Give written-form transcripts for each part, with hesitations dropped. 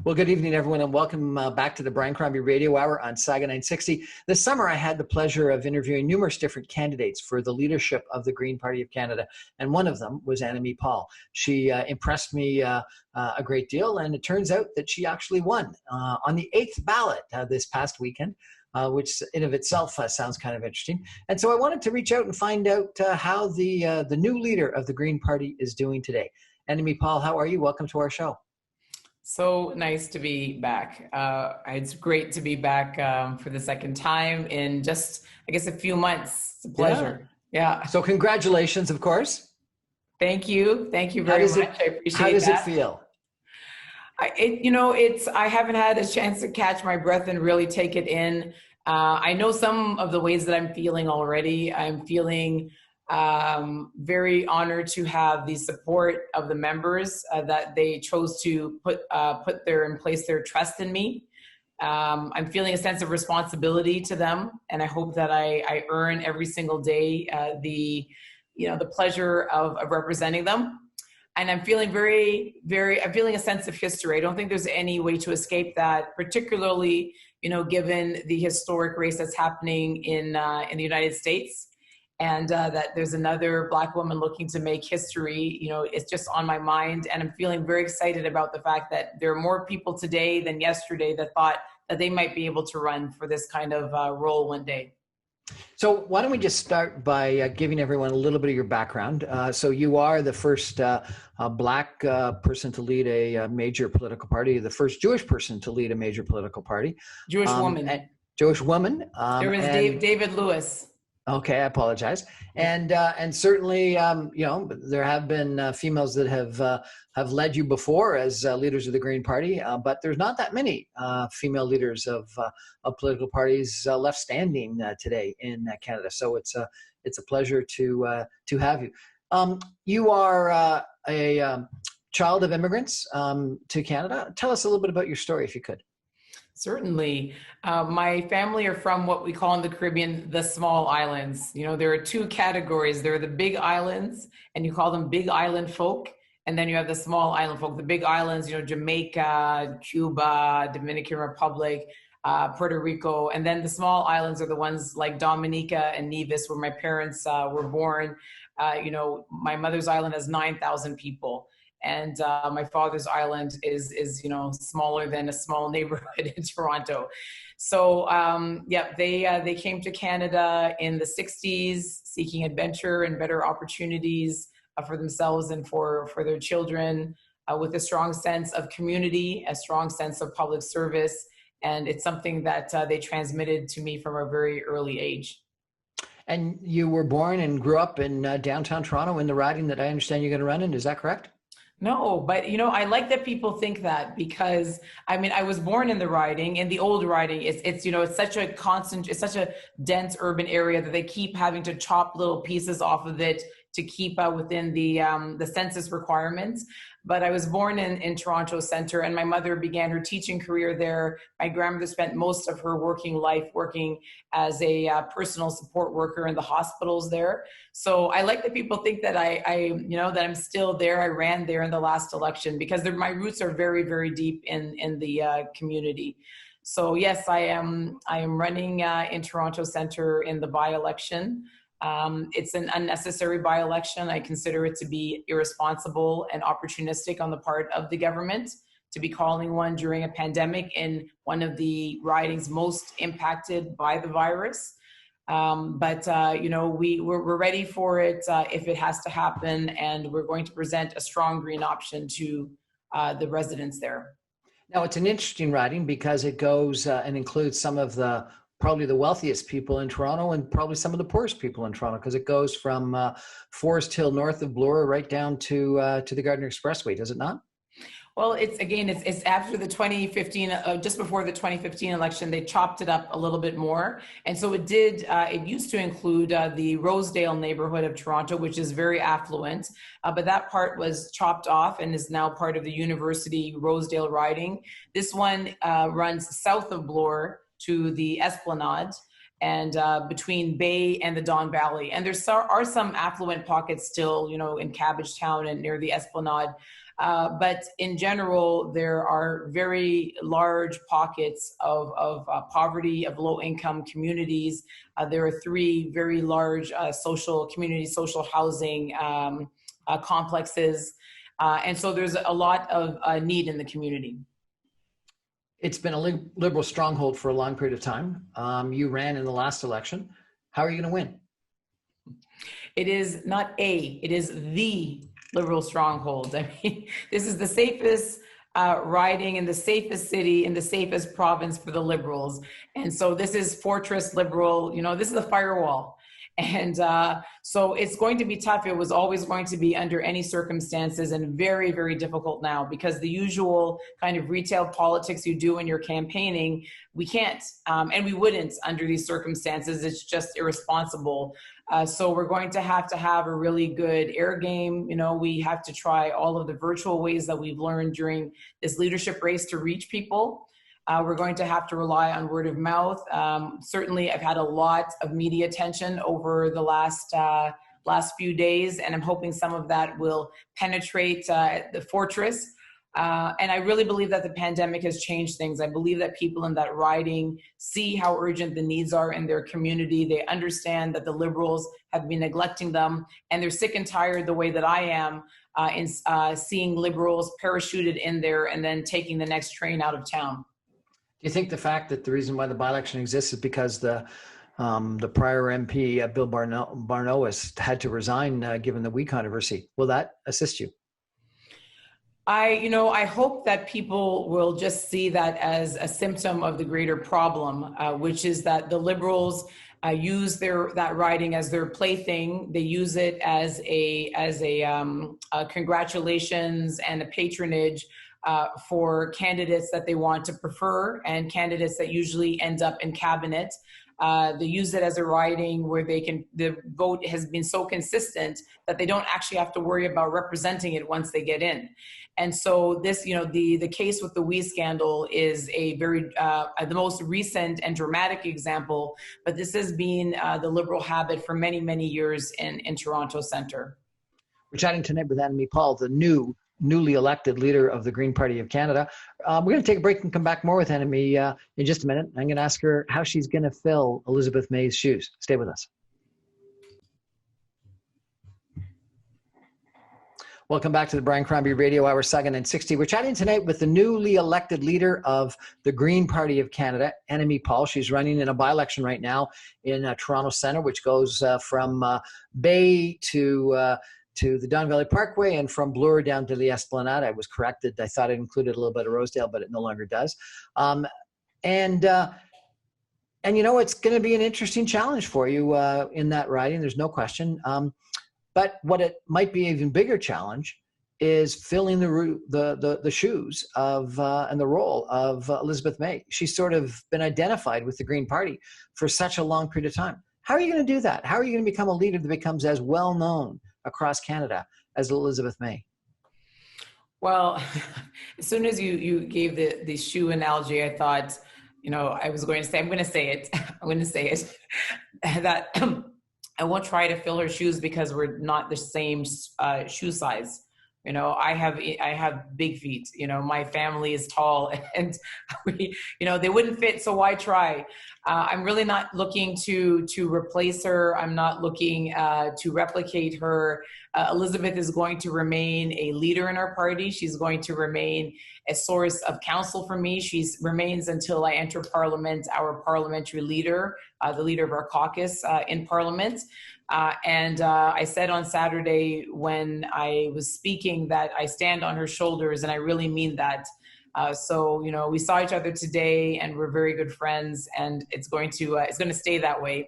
Well, good evening, everyone, and welcome back to the Brian Crombie Radio Hour on Saga 960. This summer, I had the pleasure of interviewing numerous different candidates for the leadership of the Green Party of Canada, and one of them was Annamie Paul. She impressed me a great deal, and it turns out that she actually won on the 8th ballot this past weekend. Which in of itself sounds kind of interesting. And so I wanted to reach out and find out how the new leader of the Green Party is doing today. Annamie Paul, how are you? Welcome to our show. So nice to be back. It's great to be back for the second time in just, I guess, a few months. It's a pleasure. Yeah. So congratulations, of course. Thank you. Thank you very much. I appreciate that. How does it feel? I haven't had a chance to catch my breath and really take it in. I know some of the ways that I'm feeling already. I'm feeling very honored to have the support of the members that they chose to put in place their trust in me. I'm feeling a sense of responsibility to them, and I hope that I earn every single day the pleasure of representing them. And I'm feeling I'm feeling a sense of history. I don't think there's any way to escape that, particularly, given the historic race that's happening in the United States, and that there's another Black woman looking to make history. It's just on my mind, and I'm feeling very excited about the fact that there are more people today than yesterday that thought that they might be able to run for this kind of role one day. So why don't we just start by giving everyone a little bit of your background. So you are the first Black person to lead a major political party, the first Jewish person to lead a major political party. Jewish woman. Jewish woman. There was David Lewis. Okay, I apologize. And certainly, there have been females that have led you before as leaders of the Green Party, but there's not that many female leaders of political parties left standing today in Canada. So it's a pleasure to have you. You are a child of immigrants to Canada. Tell us a little bit about your story, if you could. Certainly. My family are from what we call in the Caribbean, the small islands. There are two categories. There are the big islands, and you call them big island folk. And then you have the small island folk. The big islands, Jamaica, Cuba, Dominican Republic, Puerto Rico. And then the small islands are the ones like Dominica and Nevis, where my parents were born. My mother's island has 9,000 people. And my father's island is smaller than a small neighborhood in Toronto. So they came to Canada in the 60s, seeking adventure and better opportunities for themselves and for their children, with a strong sense of community, a strong sense of public service. And it's something that they transmitted to me from a very early age. And you were born and grew up in downtown Toronto in the riding that I understand you're going to run in. Is that correct? No, but I like that people think that, because I was born in the riding, in the old riding. It's such a constant, it's such a dense urban area that they keep having to chop little pieces off of it to keep within the census requirements. But I was born in Toronto Centre, and my mother began her teaching career there. My grandmother spent most of her working life working as a personal support worker in the hospitals there. So I like that people think that that I'm still there. I ran there in the last election because my roots are very, very deep in the community. So yes, I am running in Toronto Centre in the by-election. It's an unnecessary by-election. I consider it to be irresponsible and opportunistic on the part of the government to be calling one during a pandemic in one of the ridings most impacted by the virus. But we're ready for it if it has to happen, and we're going to present a strong green option to the residents there. Now, it's an interesting riding because it goes and includes some of probably the wealthiest people in Toronto and probably some of the poorest people in Toronto, because it goes from Forest Hill north of Bloor right down to the Gardiner Expressway, does it not? Well, it's after the 2015, just before the 2015 election, they chopped it up a little bit more. And so it used to include the Rosedale neighborhood of Toronto, which is very affluent, but that part was chopped off and is now part of the University Rosedale riding. This one runs south of Bloor to the Esplanade, and between Bay and the Don Valley. And there are some affluent pockets still, in Cabbagetown and near the Esplanade. But in general, there are very large pockets of poverty, of low-income communities. There are three very large social communities, social housing complexes. And so there's a lot of need in the community. It's been a liberal stronghold for a long period of time. You ran in the last election. How are you going to win? It is not it is the liberal stronghold. I mean, this is the safest riding in the safest city in the safest province for the Liberals. And so this is Fortress Liberal, this is a firewall. And so it's going to be tough. It was always going to be under any circumstances, and very, very difficult now, because the usual kind of retail politics you do in your campaigning, we can't, and we wouldn't under these circumstances. It's just irresponsible. So we're going to have a really good air game. We have to try all of the virtual ways that we've learned during this leadership race to reach people. We're going to have to rely on word of mouth. Certainly, I've had a lot of media attention over the last few days, and I'm hoping some of that will penetrate the fortress. And I really believe that the pandemic has changed things. I believe that people in that riding see how urgent the needs are in their community. They understand that the Liberals have been neglecting them, and they're sick and tired, the way that I am, in seeing Liberals parachuted in there and then taking the next train out of town. Do you think the fact that the reason why the by-election exists is because the prior MP, Bill Barneau, has had to resign given the weed controversy? Will that assist you? I hope that people will just see that as a symptom of the greater problem, which is that the Liberals use that riding as their plaything. They use it as a congratulations and a patronage for candidates that they want to prefer, and candidates that usually end up in cabinet. They use it as a riding where the vote has been so consistent that they don't actually have to worry about representing it once they get in. And so this, the case with the weed scandal is a very, the most recent and dramatic example, but this has been the Liberal habit for many, many years in Toronto Centre. We're chatting tonight with Annamie Paul, the newly elected leader of the Green Party of Canada. We're going to take a break and come back more with Annamie in just a minute. I'm going to ask her how she's going to fill Elizabeth May's shoes. Stay with us. Welcome back to the Brian Crombie Radio Hour, Saga 960. We're chatting tonight with the newly elected leader of the Green Party of Canada, Annamie Paul. She's running in a by-election right now in Toronto Centre, which goes from Bay to the Don Valley Parkway, and from Bloor down to the Esplanade. I was corrected. I thought it included a little bit of Rosedale, but it no longer does. And it's going to be an interesting challenge for you in that riding. There's no question. But what it might be an even bigger challenge is filling the shoes of and the role of Elizabeth May. She's sort of been identified with the Green Party for such a long period of time. How are you going to do that? How are you going to become a leader that becomes as well known across Canada as Elizabeth May? Well, as soon as you gave the shoe analogy, I thought, I was going to say, I'm going to say it, that I won't try to fill her shoes because we're not the same shoe size. I have big feet. My family is tall, and they wouldn't fit. So why try? I'm really not looking to replace her. I'm not looking to replicate her. Elizabeth is going to remain a leader in our party. She's going to remain a source of counsel for me. She remains until I enter Parliament, our parliamentary leader, the leader of our caucus in Parliament. And I said on Saturday when I was speaking that I stand on her shoulders, and I really mean that. So we saw each other today, and we're very good friends, and it's going to stay that way.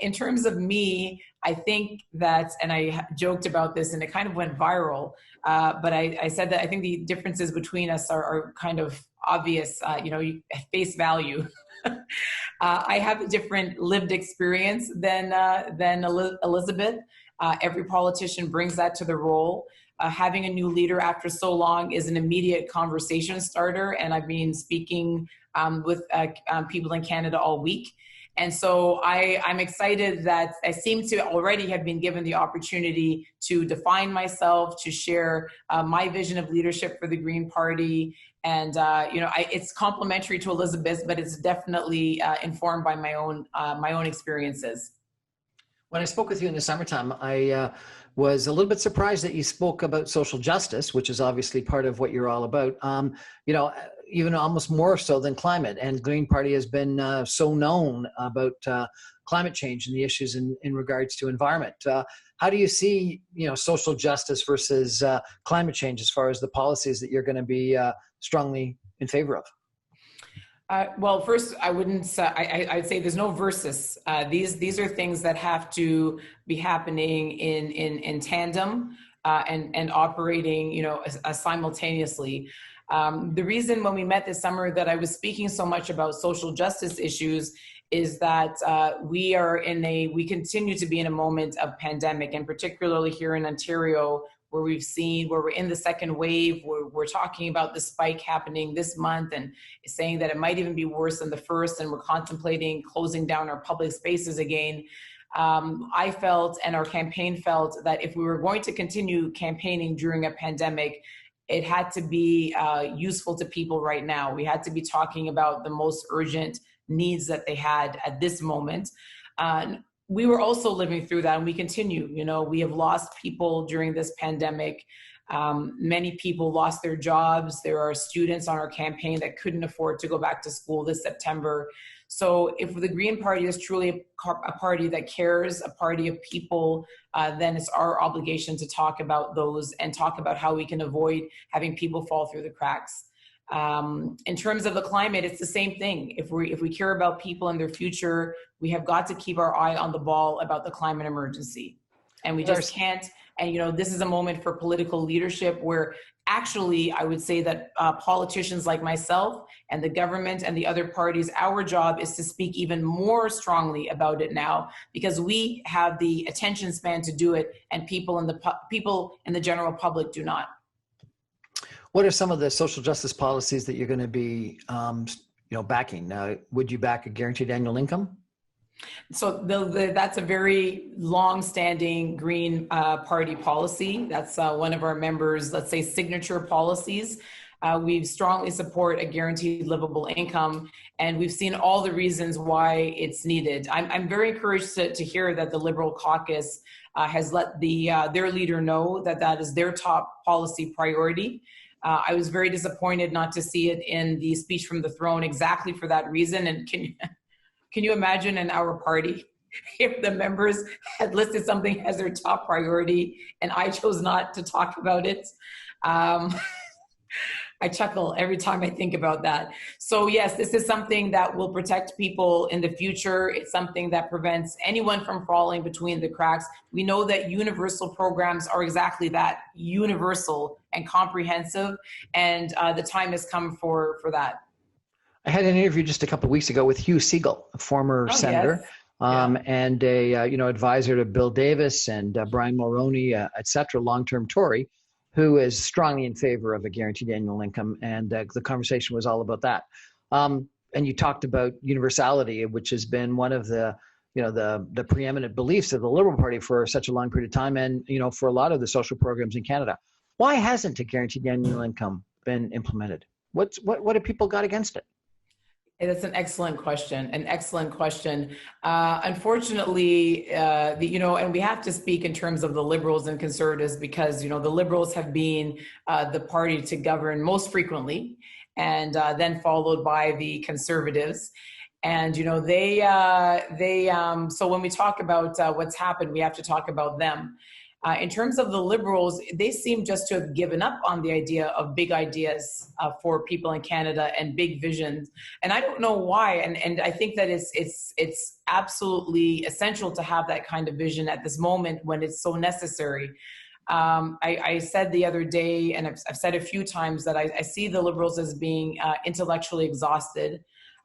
In terms of me, I think that, and I joked about this, and it kind of went viral. But I said that I think the differences between us are kind of obvious. Face value. I have a different lived experience than Elizabeth. Every politician brings that to the role. Having a new leader after so long is an immediate conversation starter, and I've been speaking with people in Canada all week. And so I'm excited that I seem to already have been given the opportunity to define myself, to share my vision of leadership for the Green Party. And, it's complementary to Elizabeth's, but it's definitely informed by my own experiences. When I spoke with you in the summertime, I was a little bit surprised that you spoke about social justice, which is obviously part of what you're all about. Even almost more so than climate. And Green Party has been so known about climate change and the issues in regards to environment. How do you see, social justice versus climate change as far as the policies that you're going to be strongly in favor of? Well, first, I wouldn't say, I'd say there's no versus. These are things that have to be happening in tandem and operating, simultaneously. The reason when we met this summer that I was speaking so much about social justice issues is that we continue to be in a moment of pandemic, and particularly here in Ontario, where we're in the second wave, where we're talking about the spike happening this month and saying that it might even be worse than the first, and we're contemplating closing down our public spaces again. I felt, and our campaign felt, that if we were going to continue campaigning during a pandemic, it had to be useful to people right now. We had to be talking about the most urgent needs that they had at this moment. We were also living through that, and we continue. We have lost people during this pandemic. Many people lost their jobs. There are students on our campaign that couldn't afford to go back to school this September. So if the Green Party is truly a party that cares, a party of people, then it's our obligation to talk about those and talk about how we can avoid having people fall through the cracks. In terms of the climate, it's the same thing. If we care about people and their future, we have got to keep our eye on the ball about the climate emergency. And we just can't. And, this is a moment for political leadership where actually I would say that politicians like myself and the government and the other parties, our job is to speak even more strongly about it now, because we have the attention span to do it, and people in the general public do not. What are some of the social justice policies that you're going to be, backing? Would you back a guaranteed annual income? So that's a very long-standing Green Party policy. That's one of our members', let's say, signature policies. We strongly support a guaranteed livable income, and we've seen all the reasons why it's needed. I'm very encouraged to hear that the Liberal caucus has let their leader know that is their top policy priority. I was very disappointed not to see it in the speech from the throne exactly for that reason. And can you imagine in our party if the members had listed something as their top priority and I chose not to talk about it? I chuckle every time I think about that. So yes, this is something that will protect people in the future. It's something that prevents anyone from falling between the cracks. We know that universal programs are exactly that, universal and comprehensive, and the time has come for that. I had an interview just a couple of weeks ago with Hugh Segal, a former senator, yes. And a advisor to Bill Davis and Brian Mulroney, et cetera, long-term Tory, who is strongly in favor of a guaranteed annual income. And the conversation was all about that. And you talked about universality, which has been one of the preeminent beliefs of the Liberal Party for such a long period of time, and for a lot of the social programs in Canada. Why hasn't a guaranteed annual income been implemented? What have people got against it? That's an excellent question. Unfortunately, and we have to speak in terms of the Liberals and Conservatives, because, the Liberals have been the party to govern most frequently, and then followed by the Conservatives. And, so when we talk about what's happened, we have to talk about them. In terms of the Liberals, they seem just to have given up on the idea of big ideas for people in Canada and big visions. And I don't know why. And I think that it's absolutely essential to have that kind of vision at this moment when it's so necessary. I said the other day, and I've said a few times, that I see the Liberals as being intellectually exhausted.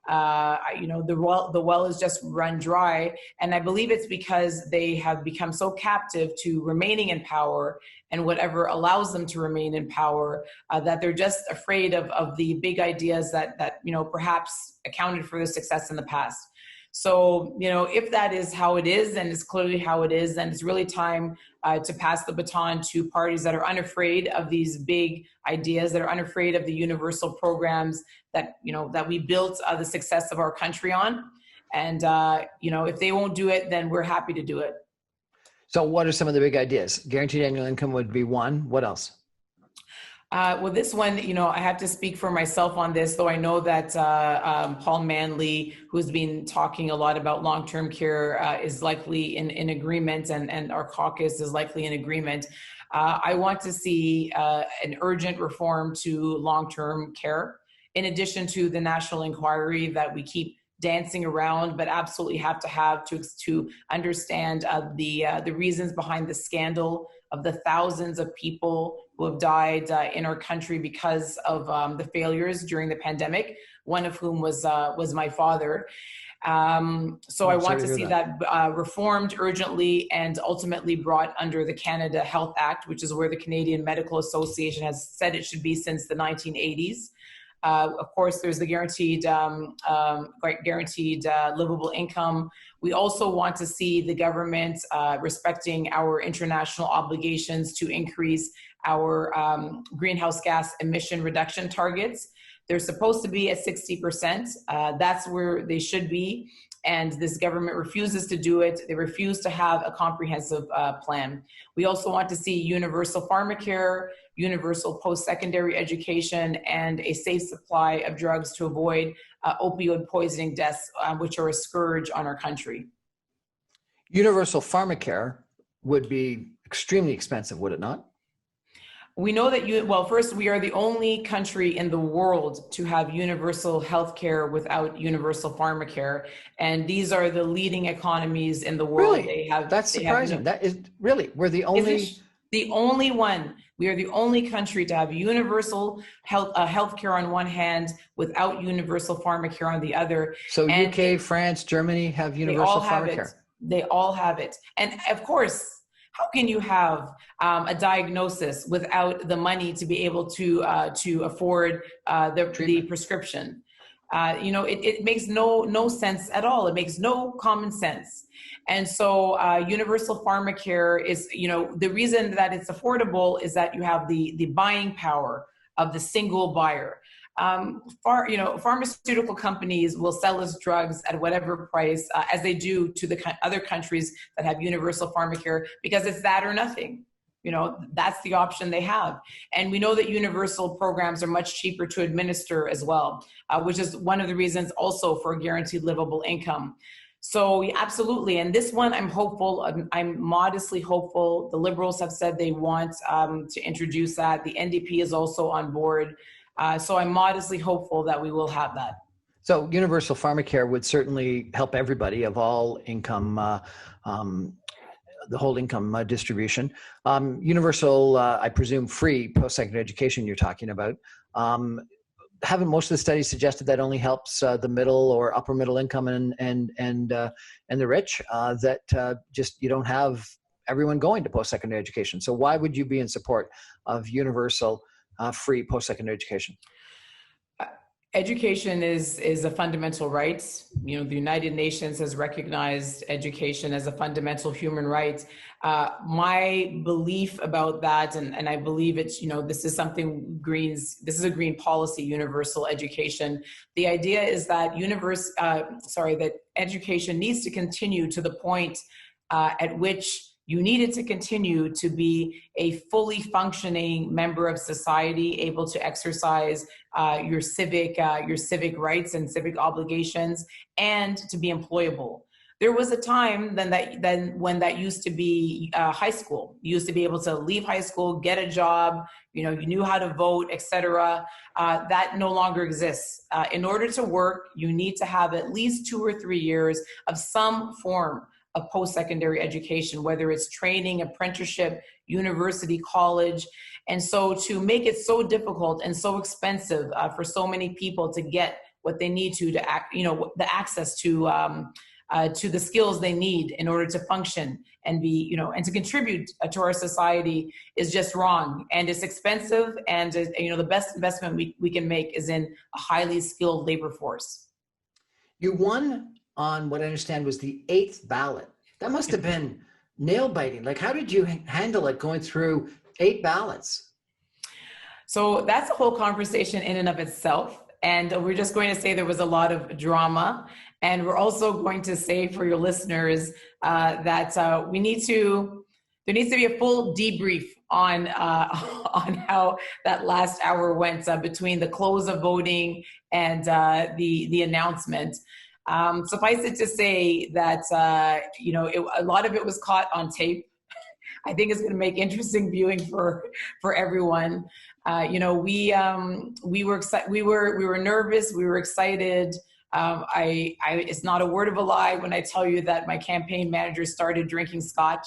The well is just run dry. And I believe it's because they have become so captive to remaining in power and whatever allows them to remain in power, that they're just afraid of the big ideas that perhaps accounted for their success in the past. So, if that is how it is, and it's clearly how it is, then it's really time to pass the baton to parties that are unafraid of these big ideas, that are unafraid of the universal programs that, that we built the success of our country on. And, if they won't do it, then we're happy to do it. So what are some of the big ideas? Guaranteed annual income would be one. What else? Well, this one, I have to speak for myself on this, though I know that Paul Manley, who's been talking a lot about long-term care, is likely in agreement, and our caucus is likely in agreement. I want to see an urgent reform to long-term care, in addition to the national inquiry that we keep dancing around, but absolutely have to understand the reasons behind the scandal of the thousands of people who have died in our country because of the failures during the pandemic, one of whom was my father. So I want to see that reformed urgently and ultimately brought under the Canada Health Act, which is where the Canadian Medical Association has said it should be since the 1980s. Of course, there's the guaranteed livable income. We also want to see the government respecting our international obligations to increase our greenhouse gas emission reduction targets. They're supposed to be at 60%. That's where they should be. And this government refuses to do it. They refuse to have a comprehensive plan. We also want to see universal pharmacare, universal post-secondary education, and a safe supply of drugs to avoid opioid poisoning deaths, which are a scourge on our country. Universal pharmacare would be extremely expensive, would it not? We know that first, we are the only country in the world to have universal health care without universal pharmacare. And these are the leading economies in the world. Really? That's surprising. That is really, we're the only... The only one. We are the only country to have universal health care on one hand without universal pharmacare on the other. So UK, France, Germany have universal pharmacare. They all have it. And of course, how can you have a diagnosis without the money to be able to afford the prescription? It makes no sense at all. It makes no common sense. And so universal pharmacare is, the reason that it's affordable is that you have the buying power of the single buyer. Pharmaceutical companies will sell us drugs at whatever price, as they do to the other countries that have universal pharmacare, because it's that or nothing. That's the option they have. And we know that universal programs are much cheaper to administer as well, which is one of the reasons also for guaranteed livable income. So absolutely. And this one, I'm hopeful. I'm modestly hopeful. The Liberals have said they want to introduce that. The NDP is also on board. So I'm modestly hopeful that we will have that. So universal pharmacare would certainly help everybody of all income, the whole income distribution. Universal, I presume, free post-secondary education you're talking about. Haven't most of the studies suggested that only helps the middle or upper middle income and the rich? That just you don't have everyone going to post-secondary education. So why would you be in support of universal free post-secondary education? Education is a fundamental right. The United Nations has recognized education as a fundamental human right. My belief about that, and I believe it's, this is something this is a green policy, universal education. The idea is that that education needs to continue to the point at which you needed to continue to be a fully functioning member of society, able to exercise your civic rights and civic obligations, and to be employable. There was a time when that used to be high school. You used to be able to leave high school, get a job, you knew how to vote, etc. That no longer exists. In order to work, you need to have at least 2 or 3 years of some form of post-secondary education, whether it's training, apprenticeship, university, college. And so to make it so difficult and so expensive for so many people to get what they need to act, the access to the skills they need in order to function and be, and to contribute to our society is just wrong. And it's expensive. And, the best investment we can make is in a highly skilled labor force. You won on what I understand was the 8th ballot. That must have been nail biting. Like, how did you handle it going through 8 ballots? So that's a whole conversation in and of itself. And we're just going to say there was a lot of drama. And we're also going to say for your listeners that there needs to be a full debrief on on how that last hour went between the close of voting and the announcement. Suffice it to say that a lot of it was caught on tape. I think it's going to make interesting viewing for everyone. We were excited. We were nervous. We were excited. It's not a word of a lie when I tell you that my campaign manager started drinking scotch.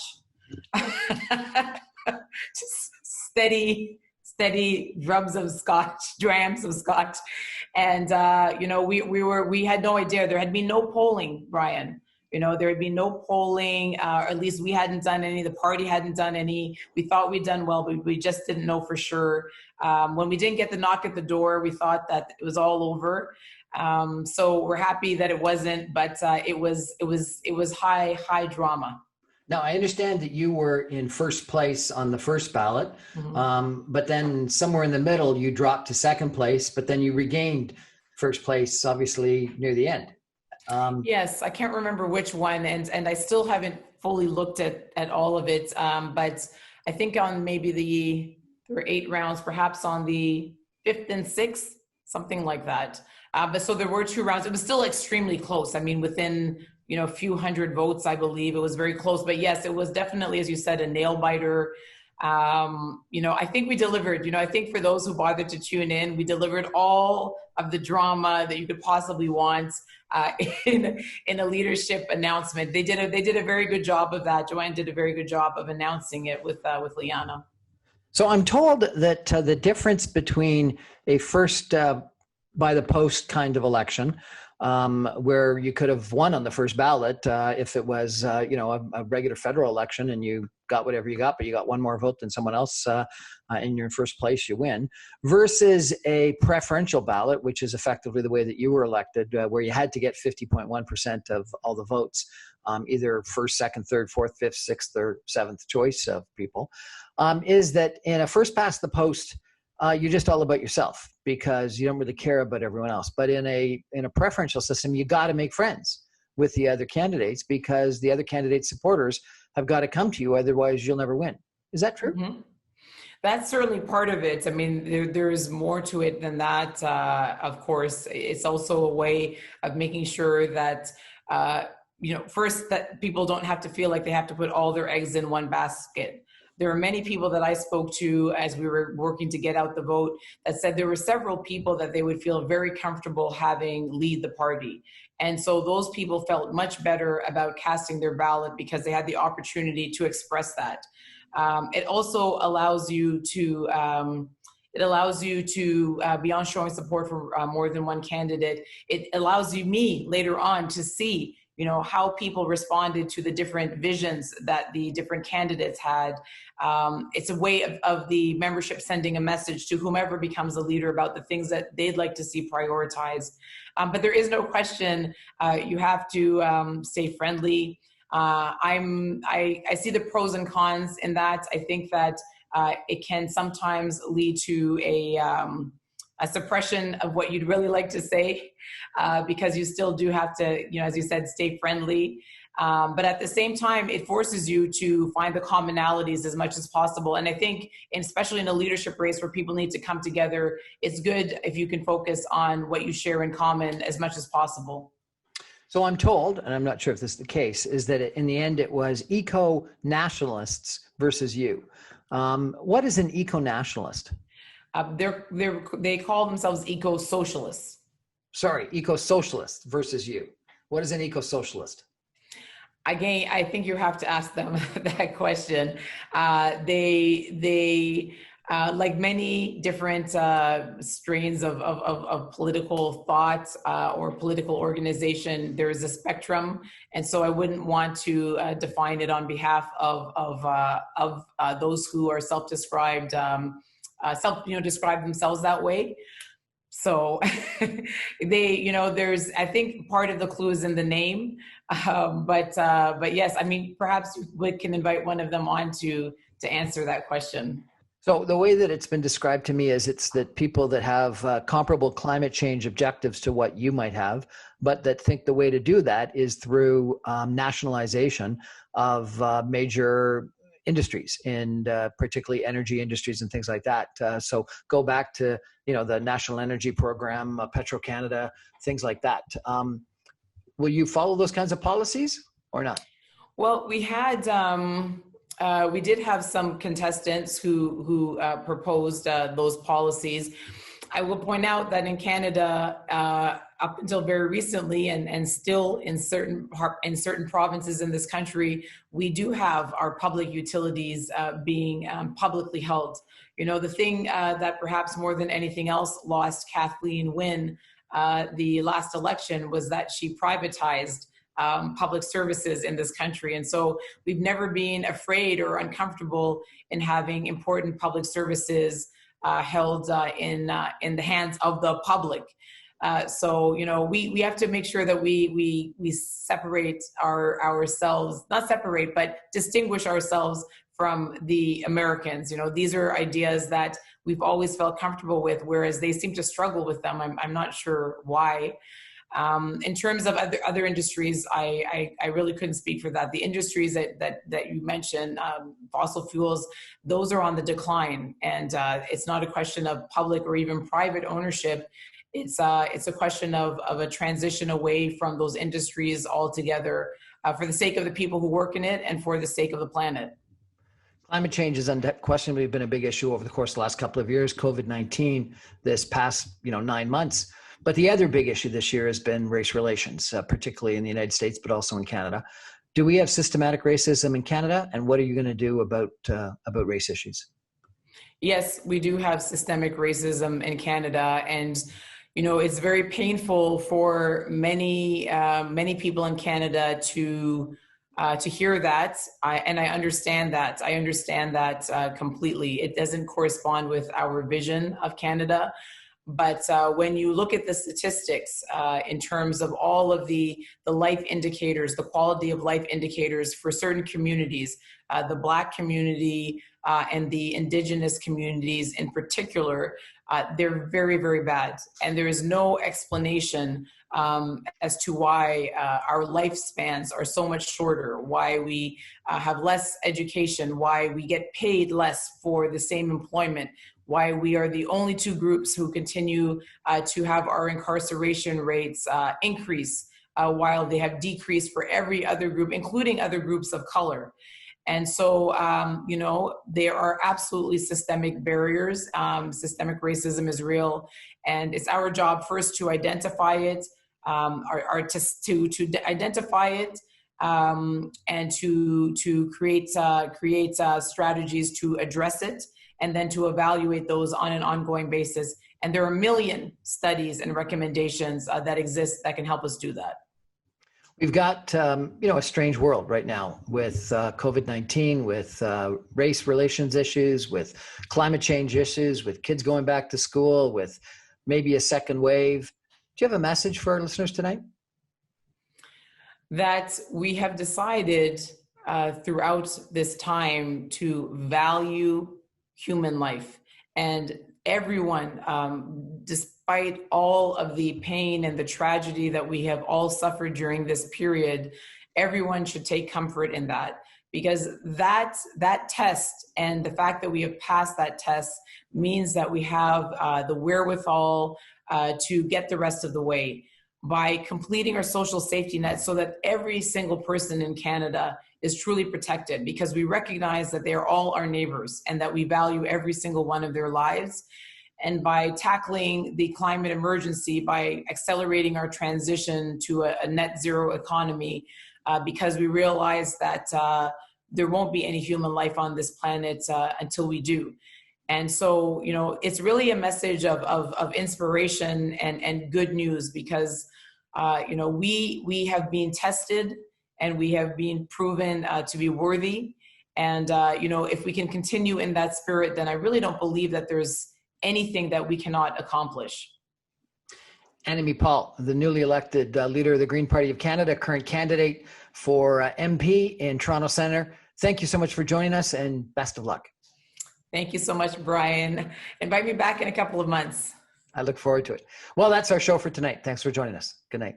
Just steady drams of scotch. And, we had no idea. There had been no polling, Brian. There had been no polling, or at least we hadn't done any. The party hadn't done any. We thought we'd done well, but we just didn't know for sure. When we didn't get the knock at the door, we thought that it was all over. So we're happy that it wasn't, but it was high drama. Now, I understand that you were in first place on the first ballot, but then somewhere in the middle, you dropped to second place, but then you regained first place, obviously, near the end. Yes, I can't remember which one, and I still haven't fully looked at all of it, but I think on maybe there were 8 rounds, perhaps on the 5th and 6th, something like that. But so there were 2 rounds. It was still extremely close. I mean, within a few hundred votes, I believe. It was very close. But yes, it was definitely, as you said, a nail biter. I think we delivered. I think for those who bothered to tune in, we delivered all of the drama that you could possibly want in a leadership announcement. They did a very good job of that. Joanne did a very good job of announcing it with Liana. So I'm told that the difference between a first by the post kind of election, where you could have won on the first ballot if it was a regular federal election and you got whatever you got, but you got one more vote than someone else and you're in first place, you win, versus a preferential ballot, which is effectively the way that you were elected, where you had to get 50.1% of all the votes, either first, second, third, fourth, fifth, sixth, or seventh choice of people, is that in a first past the post, you're just all about yourself because you don't really care about everyone else. But in a preferential system, you got to make friends with the other candidates because the other candidates' supporters have got to come to you, otherwise you'll never win. Is that true? Mm-hmm. That's certainly part of it. I mean, there's more to it than that. Of course, it's also a way of making sure that, first, that people don't have to feel like they have to put all their eggs in one basket. There are many people that I spoke to as we were working to get out the vote that said there were several people that they would feel very comfortable having lead the party. And so those people felt much better about casting their ballot because they had the opportunity to express that. It also allows you to beyond showing support for more than one candidate. It allows me later on to see how people responded to the different visions that the different candidates had. It's a way of the membership sending a message to whomever becomes a leader about the things that they'd like to see prioritized. But there is no question you have to stay friendly. I see the pros and cons in that. I think that it can sometimes lead to a suppression of what you'd really like to say, because you still do have to, as you said, stay friendly. But at the same time, it forces you to find the commonalities as much as possible. And I think, especially in a leadership race where people need to come together, it's good if you can focus on what you share in common as much as possible. So I'm told, and I'm not sure if this is the case, is that in the end it was eco-nationalists versus you. What is an eco-nationalist? They call themselves eco-socialists. Sorry, eco-socialists versus you. What is an eco-socialist? Again, I think you have to ask them that question. They like many different strains of political thought or political organization, there is a spectrum, and so I wouldn't want to define it on behalf of those who are self-described, describe themselves that way. So they, there's, I think part of the clue is in the name. But yes, I mean, perhaps we can invite one of them on to answer that question. So the way that it's been described to me is it's that people that have comparable climate change objectives to what you might have, but that think the way to do that is through nationalization of major industries, and particularly energy industries and things like that. So go back to the National Energy Program, Petro-Canada, things like that. Will you follow those kinds of policies or not? Well, we did have some contestants who proposed those policies. I will point out that in Canada, up until very recently, and still in certain provinces in this country, we do have our public utilities being publicly held. The thing that perhaps more than anything else lost Kathleen Wynne the last election was that she privatized public services in this country. And so we've never been afraid or uncomfortable in having important public services held in the hands of the public. So we have to make sure that we separate ourselves, not separate, but distinguish ourselves from the Americans. These are ideas that we've always felt comfortable with, whereas they seem to struggle with them. I'm not sure why. In terms of other industries, I really couldn't speak for that. The industries that you mentioned, fossil fuels, those are on the decline, and it's not a question of public or even private ownership. It's a question of a transition away from those industries altogether, for the sake of the people who work in it and for the sake of the planet. Climate change has unquestionably been a big issue over the course of the last couple of years. COVID-19, this past 9 months. But the other big issue this year has been race relations, particularly in the United States, but also in Canada. Do we have systematic racism in Canada? And what are you going to do about race issues? Yes, we do have systemic racism in Canada. And, it's very painful for many people in Canada to hear that. And I understand that. I understand that completely. It doesn't correspond with our vision of Canada. But when you look at the statistics in terms of all of the life indicators, the quality of life indicators for certain communities, the Black community and the Indigenous communities in particular, they're very, very bad. And there is no explanation as to why our lifespans are so much shorter, why we have less education, why we get paid less for the same employment, why we are the only two groups who continue to have our incarceration rates increase while they have decreased for every other group, including other groups of color. And so, there are absolutely systemic barriers. Systemic racism is real, and it's our job first to identify it, to identify it, and to create strategies to address it, and then to evaluate those on an ongoing basis. And there are a million studies and recommendations that exist that can help us do that. We've got, a strange world right now with COVID-19, with race relations issues, with climate change issues, with kids going back to school, with maybe a second wave. Do you have a message for our listeners tonight? That we have decided throughout this time to value human life, and everyone, despite all of the pain and the tragedy that we have all suffered during this period, everyone should take comfort in that, because that test and the fact that we have passed that test means that we have the wherewithal to get the rest of the way by completing our social safety net, so that every single person in Canada is truly protected, because we recognize that they are all our neighbors and that we value every single one of their lives. And by tackling the climate emergency, by accelerating our transition to a net zero economy, because we realize that there won't be any human life on this planet until we do. And so, it's really a message of inspiration and good news, because, we have been tested and we have been proven to be worthy. And, if we can continue in that spirit, then I really don't believe that there's anything that we cannot accomplish. Annamie Paul, the newly elected leader of the Green Party of Canada, current candidate for MP in Toronto Centre. Thank you so much for joining us, and best of luck. Thank you so much, Brian. Invite me back in a couple of months. I look forward to it. Well, that's our show for tonight. Thanks for joining us. Good night.